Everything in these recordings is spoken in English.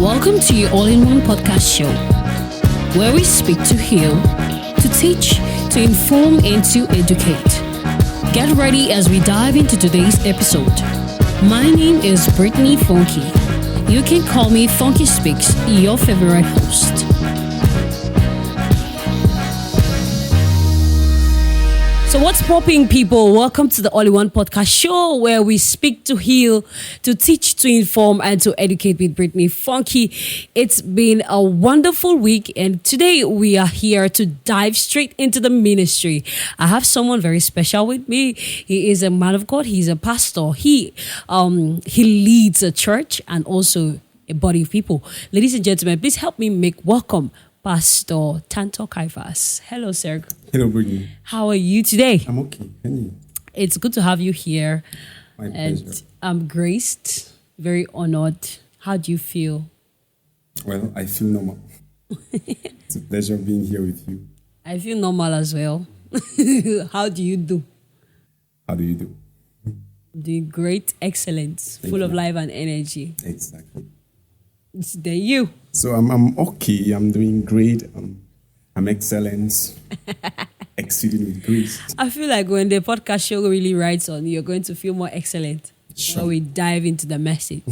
Welcome to your all-in-one podcast show, where we speak to heal, to teach, to inform, and to educate. Get ready as we dive into today's episode. My name is Britney Fonki. You can call me Fonki Speaks, your favorite host. So what's popping, people? Welcome to the All-in-One Podcast Show, where we speak to heal, to teach, to inform, and to educate with Britney Fonki. It's been a wonderful week, and today we are here to dive straight into the ministry. I have someone very special with me. He is a man of God. He's a pastor. He leads a church and also a body of people. Ladies and gentlemen, please help me make welcome Pastor Tantoh Caiphas. Hello, sir. Hello, Britney. How are you today? I'm okay. And you? It's good to have you here. My pleasure. I'm graced, very honored. How do you feel? Well, I feel normal. It's a pleasure being here with you. I feel normal as well. How do you do? How do you do? Doing great, excellent, full of life and energy. Exactly. It's then you. So I'm okay. I'm doing great. I'm excellent. Exceeding with grace. I feel like when the podcast show really rides on, you're going to feel more excellent. Sure. When we dive into the message.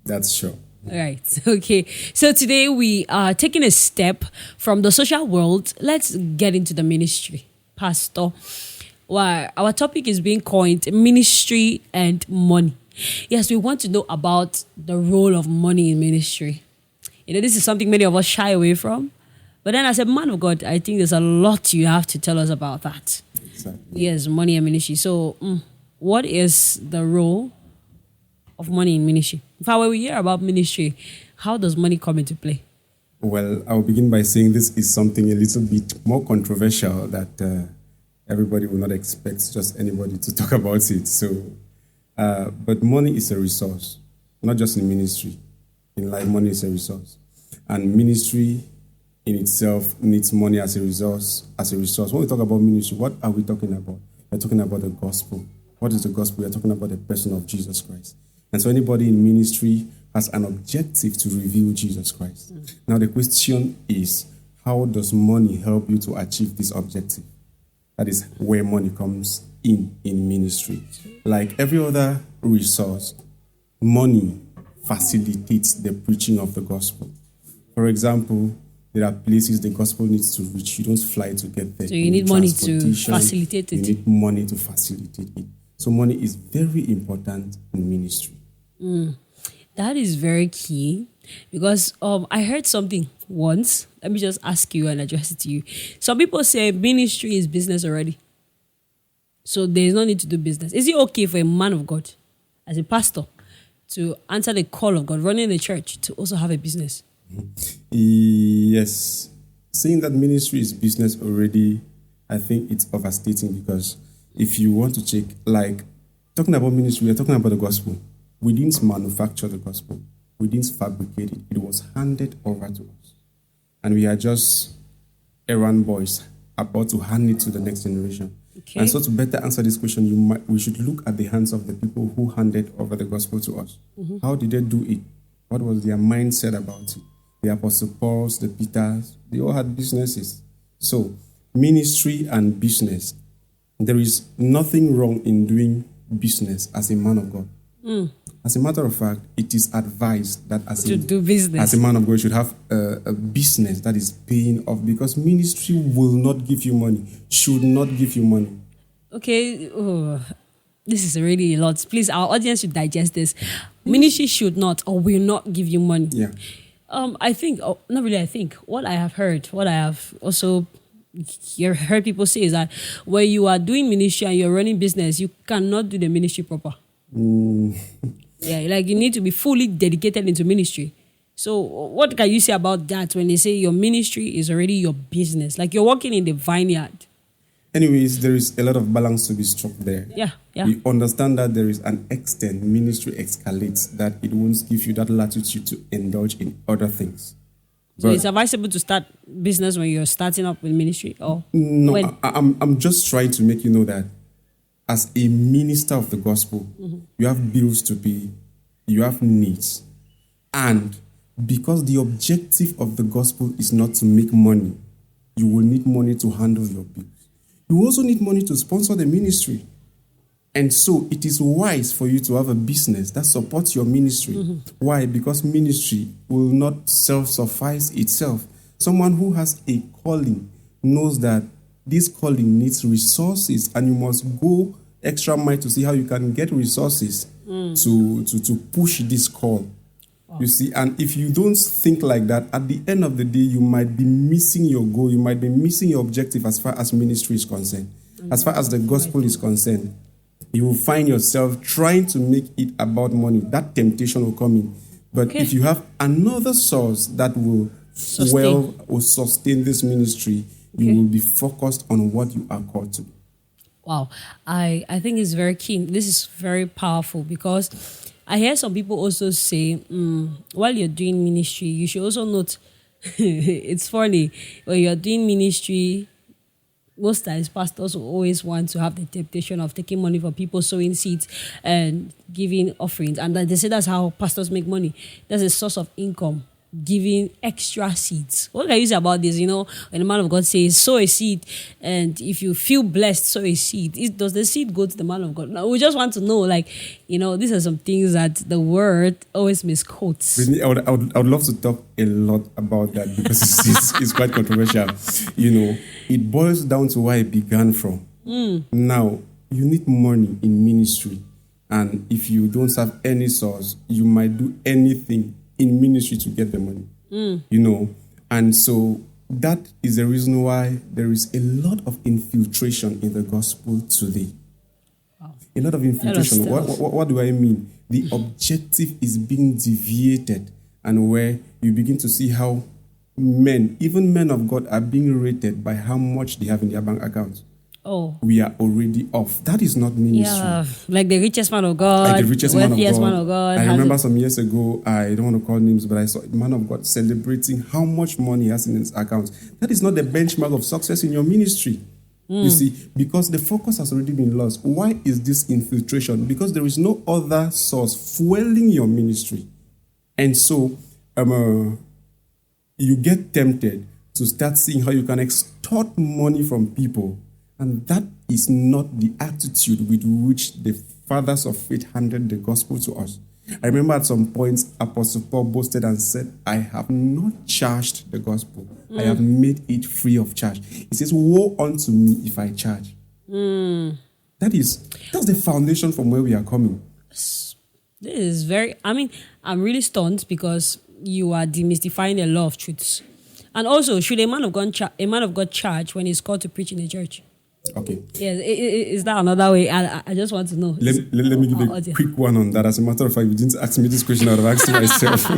That's sure. All right. Okay. So today we are taking a step from the social world. Let's get into the ministry. Pastor, well, our topic is being coined ministry and money. Yes, we want to know about the role of money in ministry. You know, this is something many of us shy away from. But then as a man of God, I think there's a lot you have to tell us about that. Exactly. Yes, money and ministry. So what is the role of money in ministry? In fact, when we hear about ministry, how does money come into play? Well, I'll begin by saying this is something a little bit more controversial that everybody will not expect just anybody to talk about it. So, but money is a resource, not just in ministry. In life, money is a resource. And ministry in itself needs money as a resource. When we talk about ministry, what are we talking about? We're talking about the gospel. What is the gospel? We're talking about the person of Jesus Christ. And so anybody in ministry has an objective to reveal Jesus Christ. Now the question is, how does money help you to achieve this objective? That is where money comes in ministry. Like every other resource, money facilitates the preaching of the gospel. For example, there are places the gospel needs to reach. You don't fly to get there. So you need money to facilitate it. You need money to facilitate it. So money is very important in ministry. That is very key because I heard something once. Let me just ask you and address it to you. Some people say ministry is business already. So there's no need to do business. Is it okay for a man of God, as a pastor, to answer the call of God, running a church, to also have a business? Yes. Saying that ministry is business already, I think it's overstating, because if you want to check, like, talking about ministry, we're talking about the gospel. We didn't manufacture the gospel. We didn't fabricate it. It was handed over to us. And we are just errand boys about to hand it to the next generation. Okay. And so to better answer this question, we should look at the hands of the people who handed over the gospel to us. Mm-hmm. How did they do it? What was their mindset about it? The Apostle Pauls, the Peters, they all had businesses. So ministry and business, there is nothing wrong in doing business as a man of God. As a matter of fact, it is advised that as a man of God, you should have a business that is paying off, because ministry will not give you money, should not give you money. Okay, this is really a lot. Please, our audience should digest this. Ministry should not or will not give you money. Yeah. I think, not really I think, what I have heard, what I have also heard people say is that when you are doing ministry and you're running business, you cannot do the ministry proper. Yeah, like you need to be fully dedicated into ministry. So what can you say about that when they say your ministry is already your business? Like you're working in the vineyard. Anyways, there is a lot of balance to be struck there. Yeah. We understand that there is an extent ministry escalates that it won't give you that latitude to indulge in other things. So it's advisable to start business when you're starting up with ministry? Or no, when? I'm just trying to make you know that as a minister of the gospel, you have bills to pay, you have needs, and Because the objective of the gospel is not to make money. You will need money to handle your bills. You also need money to sponsor the ministry. And so it is wise for you to have a business that supports your ministry. Why? Because ministry will not self-suffice itself. Someone who has a calling knows that this calling needs resources, and you must go extra mile to see how you can get resources to push this call. Wow. You see, and if you don't think like that, at the end of the day, you might be missing your goal. You might be missing your objective as far as ministry is concerned. As far as the gospel is concerned, you will find yourself trying to make it about money. That temptation will come in. But if you have another source that will sustain this ministry, you will be focused on what you are called to. Wow. I think it's very keen. This is very powerful, because I hear some people also say, while you're doing ministry, you should also note, it's funny, when you're doing ministry, most times pastors will always want to have the temptation of taking money from people, sowing seeds and giving offerings. And then they say that's how pastors make money. That's a source of income, giving extra seeds. What can you say about this? You know, when the man of God says, sow a seed, and if you feel blessed, sow a seed. Does the seed go to the man of God? No, we just want to know, like, you know, these are some things that the word always misquotes. Britney, I would love to talk a lot about that, because it's quite controversial. You know, it boils down to where it began from. Now, you need money in ministry. And if you don't have any source, you might do anything in ministry to get the money, you know. And so that is the reason why there is a lot of infiltration in the gospel today. Wow. A lot of infiltration. What do I mean? The objective is being deviated, and where you begin to see how men, even men of God, are being rated by how much they have in their bank accounts. Oh, we are already off. That is not ministry. Yeah, like the richest man of God, like the richest man of God. I remember some years ago, I don't want to call names, but I saw a man of God celebrating how much money he has in his account. That is not the benchmark of success in your ministry. You see, because the focus has already been lost. Why is this infiltration? Because there is no other source fueling your ministry. And so you get tempted to start seeing how you can extort money from people. And that is not the attitude with which the fathers of faith handed the gospel to us. I remember at some points, Apostle Paul boasted and said, I have not charged the gospel. I have made it free of charge. He says, woe unto me if I charge. That's the foundation from where we are coming. This is I'm really stunned, because you are demystifying a lot of truths. And also, should a man of God charge when he's called to preach in a church? Okay. Yeah, is that another way? I just want to know. Let me give a quick one on that. As a matter of fact, you didn't ask me this question, I would have asked myself.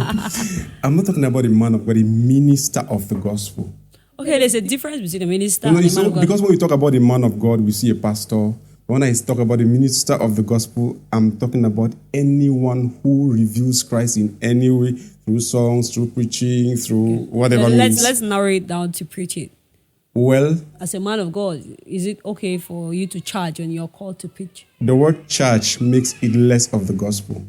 I'm not talking about a man of God, a minister of the gospel. Okay, there's a difference between a minister and a man of God. Because when we talk about a man of God, we see a pastor. When I talk about a minister of the gospel, I'm talking about anyone who reveals Christ in any way, through songs, through preaching, through whatever means. Let's narrow it down to preaching. Well, as a man of God, is it okay for you to charge when you're called to preach? The word charge makes it less of the gospel.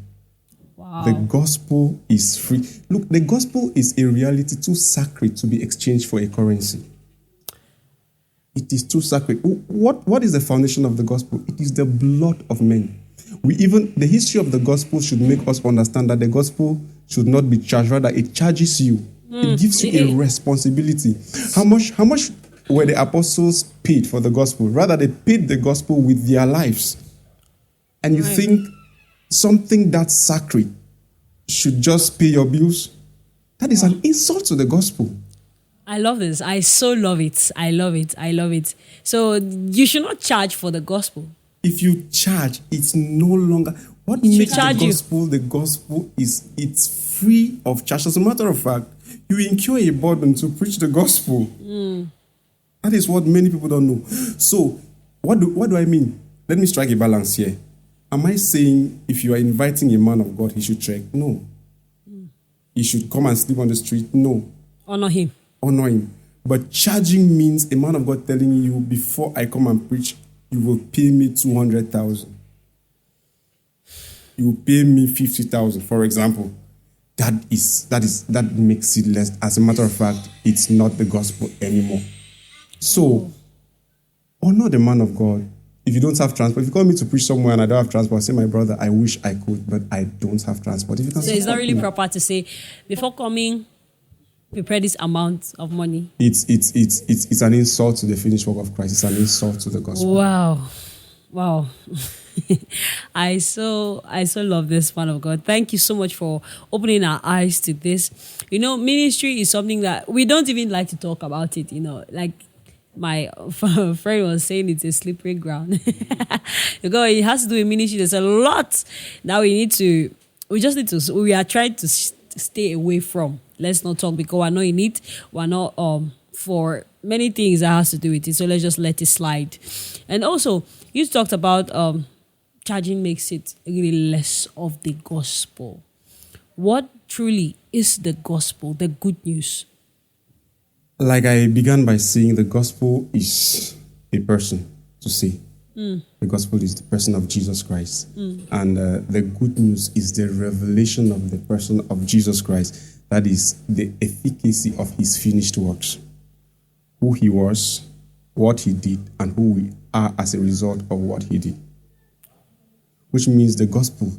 Wow. The gospel is free. Look, the gospel is a reality too sacred to be exchanged for a currency. It is too sacred. What is the foundation of the gospel? It is the blood of men. The history of the gospel should make us understand that the gospel should not be charged. Rather, it charges you. It gives you a responsibility. How much were the apostles paid for the gospel? Rather, they paid the gospel with their lives. And you think something that sacred should just pay your bills? That is an insult to the gospel. I love this. I so love it. I love it. So you should not charge for the gospel. If you charge, it's no longer... What makes the gospel is it's free of charge. As a matter of fact, you incur a burden to preach the gospel. That is what many people don't know. So, what do I mean? Let me strike a balance here. Am I saying if you are inviting a man of God, he should trek? No. He should come and sleep on the street? No. Honor him. But charging means a man of God telling you, before I come and preach, you will pay me 200,000. You will pay me 50,000, for example. that makes it less. As a matter of fact, it's not the gospel anymore. So, honor the man of God. If you don't have transport, if you call me to preach somewhere and I don't have transport, say, my brother, I wish I could, but I don't have transport. If you can So it's not really me, proper to say, before coming, prepare this amount of money. It's an insult to the finished work of Christ. It's an insult to the gospel. Wow. I so love this, man of God. Thank you so much for opening our eyes to this. Ministry is something that we don't even like to talk about it. Like my friend was saying, it's a slippery ground. Because it has to do with ministry. There's a lot that we are trying to stay away from. Let's not talk because we're not in it. We're not for many things that has to do with it. So let's just let it slide. And also, you talked about charging makes it really less of the gospel. What truly is the gospel, the good news? Like I began by saying, the gospel is a person to see. The gospel is the person of Jesus Christ. And the good news is the revelation of the person of Jesus Christ. That is the efficacy of his finished works. Who he was, what he did, and who we are as a result of what he did. Which means the gospel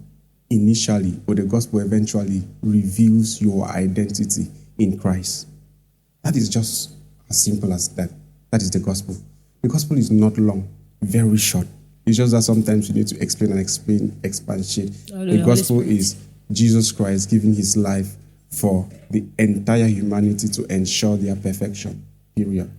initially, or the gospel eventually, reveals your identity in Christ. That is just as simple as that. That is the gospel. The gospel is not long, very short. It's just that sometimes you need to explain, expatiate. The gospel is Jesus Christ giving his life for the entire humanity to ensure their perfection. Period.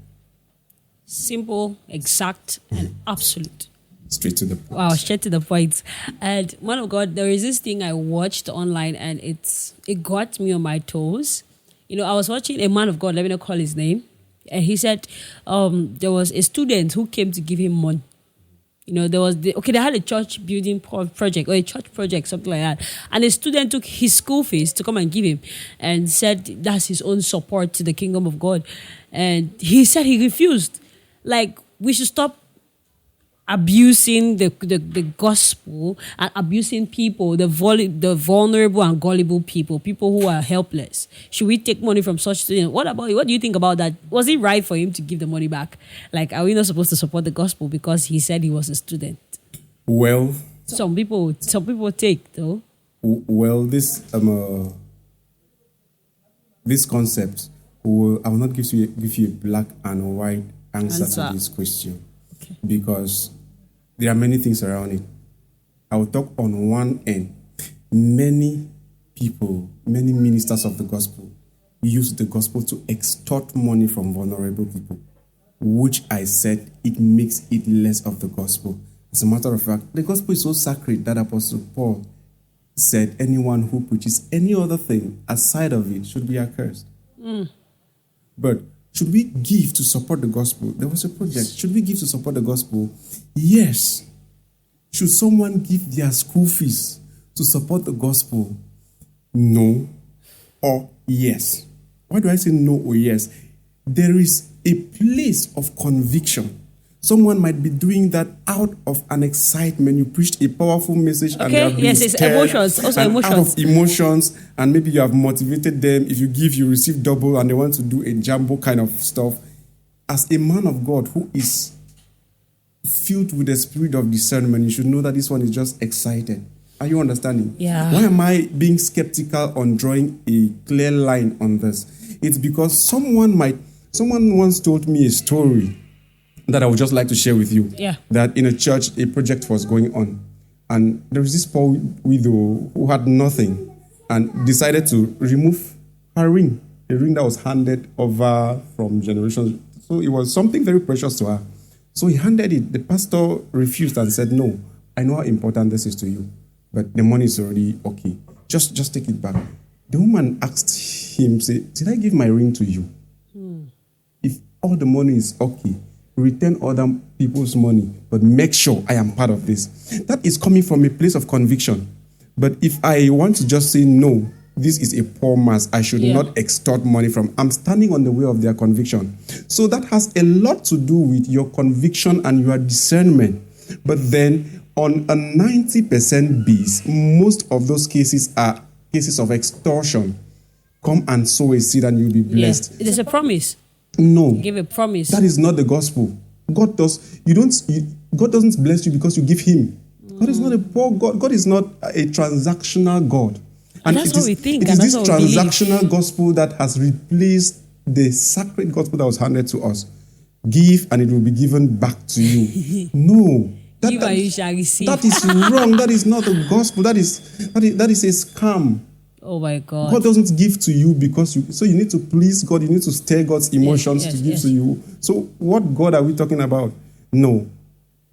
Simple, exact, and absolute. Straight to the point. Wow, straight to the point. And man of God, there is this thing I watched online and it got me on my toes. I was watching a man of God, let me not call his name, and he said there was a student who came to give him money. They had a church building project or a church project, something like that. And a student took his school fees to come and give him and said that's his own support to the kingdom of God. And he said he refused. Like, we should stop abusing the gospel and abusing people, the vulnerable and gullible people who are helpless. Should we take money from such students? What about you? What do you think about that? Was it right for him to give the money back? Like, are we not supposed to support the gospel because he said he was a student? Well, some people take though. Well, this concept, I will not give you a black and white answer to this question. Okay. Because there are many things around it. I will talk on one end. Many people, many ministers of the gospel use the gospel to extort money from vulnerable people, which I said it makes it less of the gospel. As a matter of fact, the gospel is so sacred that Apostle Paul said anyone who preaches any other thing aside of it should be accursed. But should we give to support the gospel? There was a project. Should we give to support the gospel? Yes. Should someone give their school fees to support the gospel? No or yes. Why do I say no or yes? There is a place of conviction. Someone might be doing that out of an excitement. You preached a powerful message and they have been stirred, emotions. Also emotions. Out of emotions, and maybe you have motivated them. If you give, you receive double, and they want to do a jumbo kind of stuff. As a man of God who is filled with the spirit of discernment, you should know that this one is just excited. Are you understanding? Yeah. Why am I being skeptical on drawing a clear line on this? It's because someone once told me a story that I would just like to share with you. Yeah. That in a church, a project was going on. And there was this poor widow who had nothing and decided to remove her ring, a ring that was handed over from generations. So it was something very precious to her. So he handed it. The pastor refused and said, no, I know how important this is to you, but the money is already okay. Just take it back. The woman asked him, say, did I give my ring to you? If all the money is okay, return other people's money, but make sure I am part of this. That is coming from a place of conviction. But if I want to just say, no, this is a poor mass, I should not extort money from, I'm standing on the way of their conviction. So that has a lot to do with your conviction and your discernment. But then on a 90% base, most of those cases are cases of extortion. Come and sow a seed and you'll be blessed. Yeah. It is a promise. No. Give a promise. That is not the gospel. God doesn't bless you because you give him. God is not a poor God. God is not a transactional God. And that's what we think. It is this transactional gospel that has replaced the sacred gospel that was handed to us. Give and it will be given back to you. No. Give and you shall receive. That is wrong. That is not the gospel. That is a scam. Oh my God. God doesn't give to you because so you need to please God. You need to stir God's emotions to give to you. So what God are we talking about? No.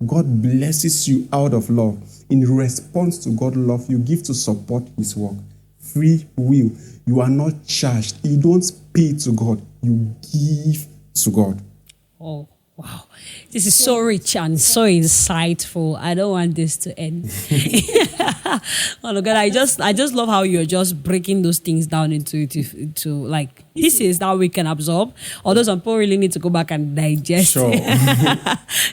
God blesses you out of love. In response to God's love, you give to support his work. Free will. You are not charged. You don't pay to God. You give to God. Oh, wow. This is so rich and so insightful. I don't want this to end. Oh my God, I just love how you're just breaking those things down into like pieces that we can absorb. Although some people really need to go back and digest. Sure.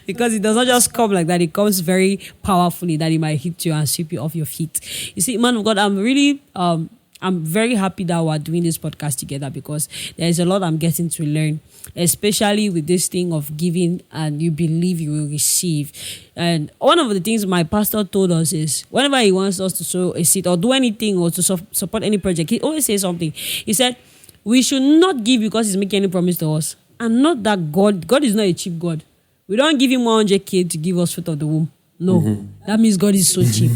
Because it does not just come like that. It comes very powerfully that it might hit you and sweep you off your feet. You see, man of God, I'm very happy that we're doing this podcast together because there's a lot I'm getting to learn, especially with this thing of giving and you believe you will receive. And one of the things my pastor told us is whenever he wants us to sow a seed or do anything or to support any project, he always says something. He said, we should not give because he's making any promise to us. And not that God is not a cheap God. We don't give him 100K to give us fruit of the womb. No, that means God is so cheap.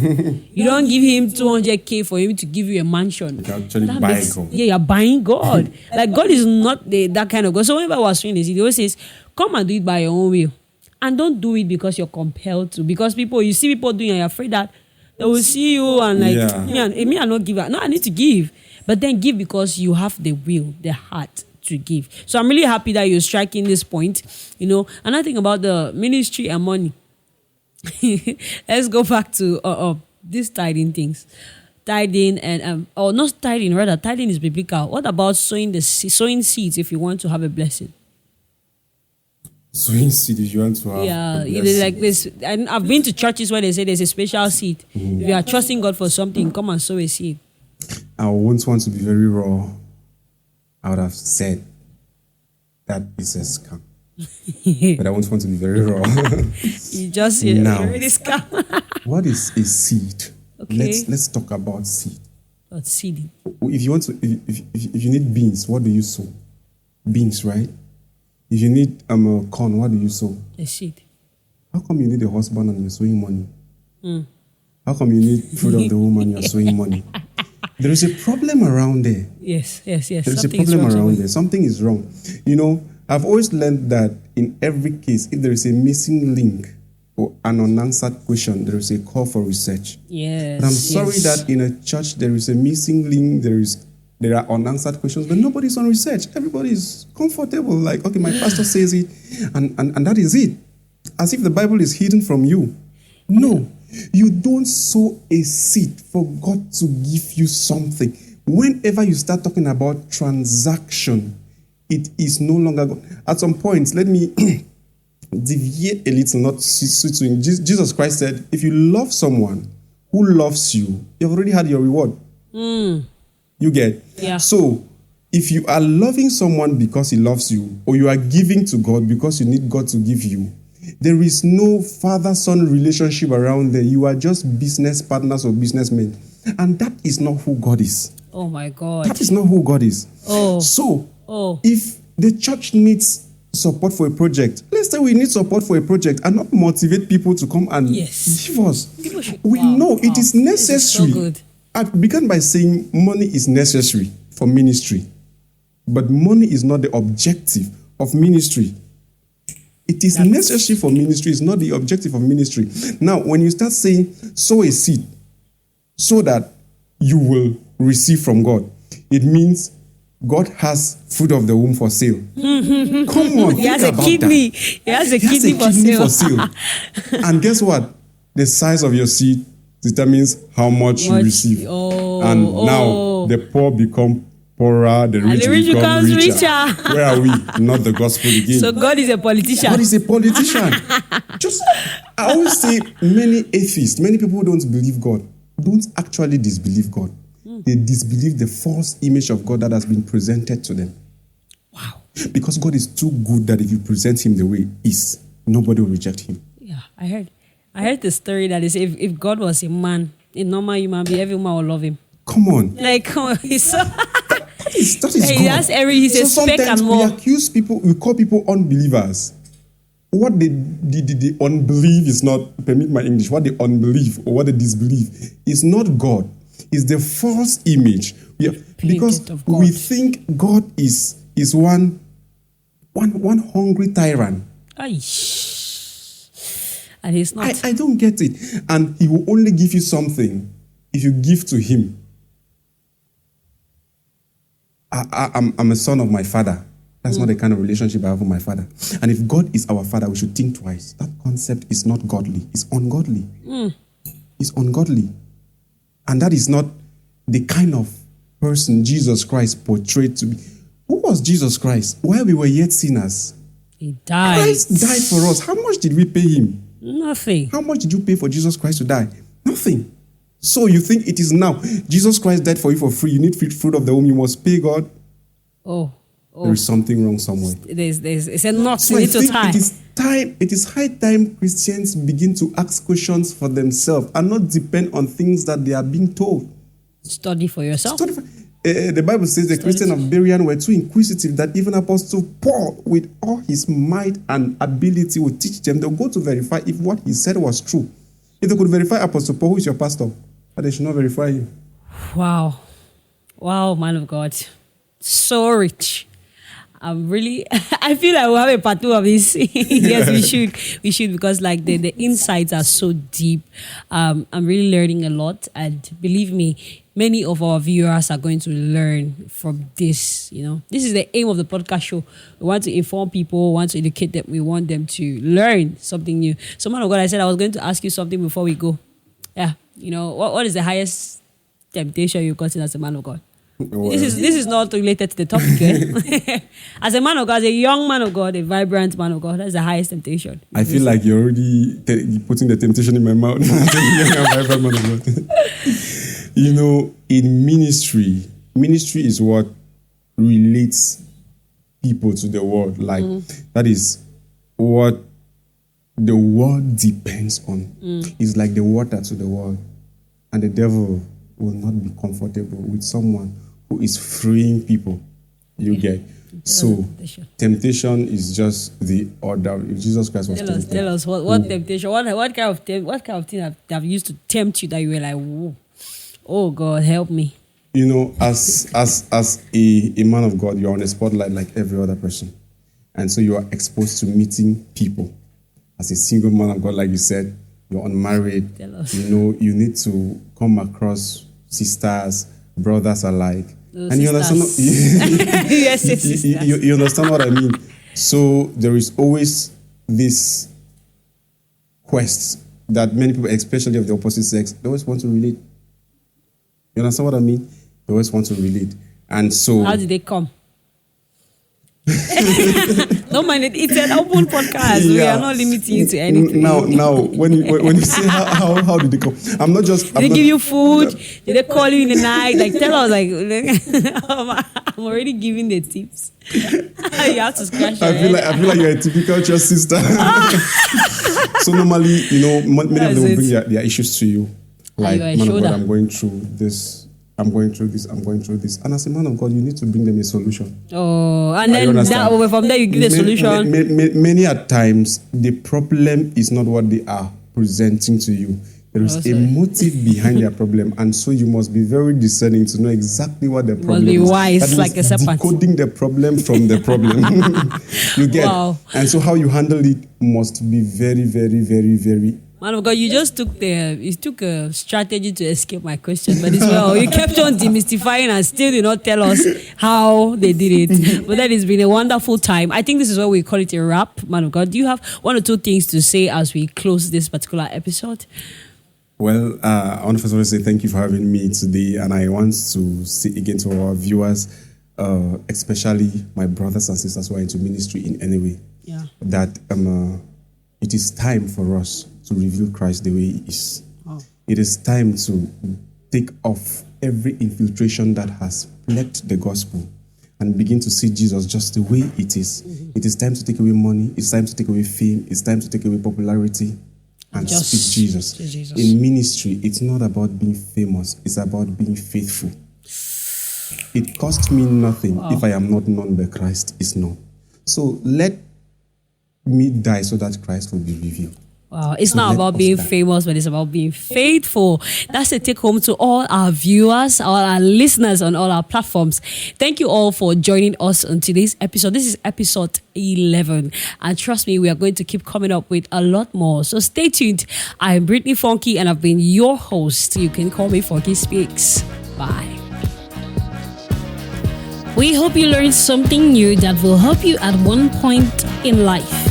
You don't give him 200K for him to give you a mansion. You actually buy God. Yeah, you're buying God. Like God is not that kind of God. So whenever I was doing this, he always says, come and do it by your own will. And don't do it because you're compelled to. Because you see people doing it and you're afraid that they will see you and me, I not give. No, I need to give. But then give because you have the will, the heart to give. So I'm really happy that you're striking this point. Another thing about the ministry and money. Let's go back to these tithing things. Tithing and not tithing, rather tithing is biblical. What about sowing seeds if you want to have a blessing? Sowing seed if you want to have a blessing. Like this. And I've been to churches where they say there's a special seed. If you are trusting God for something, come and sow a seed. I wouldn't want to be very raw. I would have said that is a scam. But I won't want to be very raw. You just now, already scam. What is a seed? Okay. Let's talk about seed. What's seeding? If you want to, if you need beans, what do you sow? Beans, right? If you need corn, what do you sow? A seed. How come you need a husband and you're sowing money? How come you need fruit of the womb and you're sowing money? There is a problem around there. Yes. There is a problem around there. Something is wrong. I've always learned that in every case, if there is a missing link or an unanswered question, there is a call for research. Yes. And I'm sorry that in a church there is a missing link, there are unanswered questions, but nobody's on research. Everybody is comfortable, like, okay, my pastor says it, and that is it. As if the Bible is hidden from you. No, you don't sow a seed for God to give you something. Whenever you start talking about transaction, it is no longer God. At some point, let me deviate a little, not switching. Jesus Christ said, if you love someone who loves you, you've already had your reward. You get? Yeah. So, if you are loving someone because he loves you, or you are giving to God because you need God to give you, there is no father-son relationship around there. You are just business partners or businessmen. And that is not who God is. Oh my God. That is not who God is. Oh. So, if the church needs support for a project, let's say we need support for a project and not motivate people to come and give us. We know it is necessary. This is so good. I began by saying money is necessary for ministry. But money is not the objective of ministry. It is necessary for ministry. It's not the objective of ministry. Now, when you start saying, sow a seed so that you will receive from God, it means God has fruit of the womb for sale. Come on, He has a kidney. He has a kidney for sale. And guess what? The size of your seed determines how much you receive. Now, the poor become poorer, the rich become richer. Where are we? Not the gospel again. So God is a politician. God is a politician. I always say many atheists, many people who don't believe God, don't actually disbelieve God. They disbelieve the false image of God that has been presented to them. Wow. Because God is too good that if you present him the way he is, nobody will reject him. Yeah, I heard the story that is if God was a man, a normal human being, every woman would love him. Come on. Like, come on, he's so That is he God. has he's a speck sometimes and we more. accuse people, we call people unbelievers. What the unbelief is not, permit my English, what the unbelief or what the disbelief is not God. It's the false image. Because we think God is one hungry tyrant. And he's not. I don't get it. And he will only give you something if you give to him. I'm a son of my father. That's not the kind of relationship I have with my father. And if God is our father, we should think twice. That concept is not godly. It's ungodly. It's ungodly. And that is not the kind of person Jesus Christ portrayed to be. Who was Jesus Christ? While we were yet sinners, he died. Christ died for us. How much did we pay him? Nothing. How much did you pay for Jesus Christ to die? Nothing. So you think it is now. Jesus Christ died for you for free. You need fruit of the womb. You must pay God. Oh. There is something wrong somewhere. It's a knot So you I need to think tie. it is high time Christians begin to ask questions for themselves and not depend on things that they are being told. Study for yourself. The Bible says the Christians of Berean were too inquisitive that even Apostle Paul, with all his might and ability, would teach them. They'll go to verify if what he said was true. If they could verify Apostle Paul, who is your pastor, but they should not verify him. Wow, man of God, so rich. I'm really, I feel like we'll have a part 2 of this. Yes, we should, because like the insights are so deep. I'm really learning a lot, and believe me, many of our viewers are going to learn from this. This is the aim of the podcast show. We want to inform people, we want to educate them, we want them to learn something new. So, man of God, I said I was going to ask you something before we go. Yeah, what is the highest temptation you consider as a man of God? Well, this is not related to the topic. Eh? As a man of God, as a young man of God, a vibrant man of God, that's the highest temptation. I feel like you're already putting the temptation in my mouth. A vibrant man of God. In ministry is what relates people to the world. Like that is what the world depends on. It's like the water to the world, and the devil will not be comfortable with someone who is freeing people. You get. So temptation is just the order. If Jesus Christ was tell us what temptation, what kind of thing have used to tempt you that you were like, whoa, oh God, help me. As a man of God, you're on a spotlight like every other person, and so you are exposed to meeting people. As a single man of God, like you said, you're unmarried. Tell us. You need to come across sisters, brothers alike. And you understand? Yes, you understand what I mean? So there is always this quest that many people, especially of the opposite sex, they always want to relate. You understand what I mean? They always want to relate. And so... How did they come? Don't mind it. It's an open podcast. Yeah. We are not limiting you to anything. Now, when you say how did they come? I'm not just. Did they give you food? Did they call you in the night? Like tell us. Like I'm already giving the tips. You have to scratch. I feel like you're a typical church sister. So normally, many of them will bring their issues to you. Like, man of God, I'm going through this. I'm going through this. And as a man of God, you need to bring them a solution. Oh, and then from there you give the solution. Many at times, the problem is not what they are presenting to you. There is a motive behind their problem, and so you must be very discerning to know exactly what the problem is. You must be wise, like a serpent. Decoding the problem from the problem. You get? Wow. And so how you handle it must be very, very, very, very. Man of God, you just took a strategy to escape my question, but it's well, you kept on demystifying and still did not tell us how they did it. But that has been a wonderful time. I think this is why we call it a wrap, man of God. Do you have one or two things to say as we close this particular episode? Well, I want to first of all say thank you for having me today, and I want to say again to our viewers, especially my brothers and sisters who are into ministry in any way, that it is time for us to reveal Christ the way He is. Oh. It is time to take off every infiltration that has plagued the gospel and begin to see Jesus just the way it is. It is time to take away money. It's time to take away fame. It's time to take away popularity and Just speak Jesus. Jesus. In ministry, it's not about being famous. It's about being faithful. It costs me nothing if I am not known by Christ. It's not. So let me die so that Christ will be revealed. Wow, it's So not let about us being die. famous, but it's about being faithful. That's a take home to all our viewers, all our listeners on all our platforms. Thank you all for joining us on today's episode. This is episode 11. And trust me, we are going to keep coming up with a lot more. So stay tuned. I'm Britney Fonki and I've been your host. You can call me Fonki Speaks. Bye. We hope you learned something new that will help you at one point in life.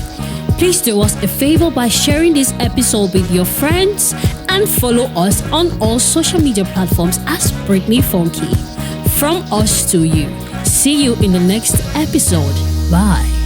Please do us a favor by sharing this episode with your friends and follow us on all social media platforms as Britney Fonki. From us to you. See you in the next episode. Bye.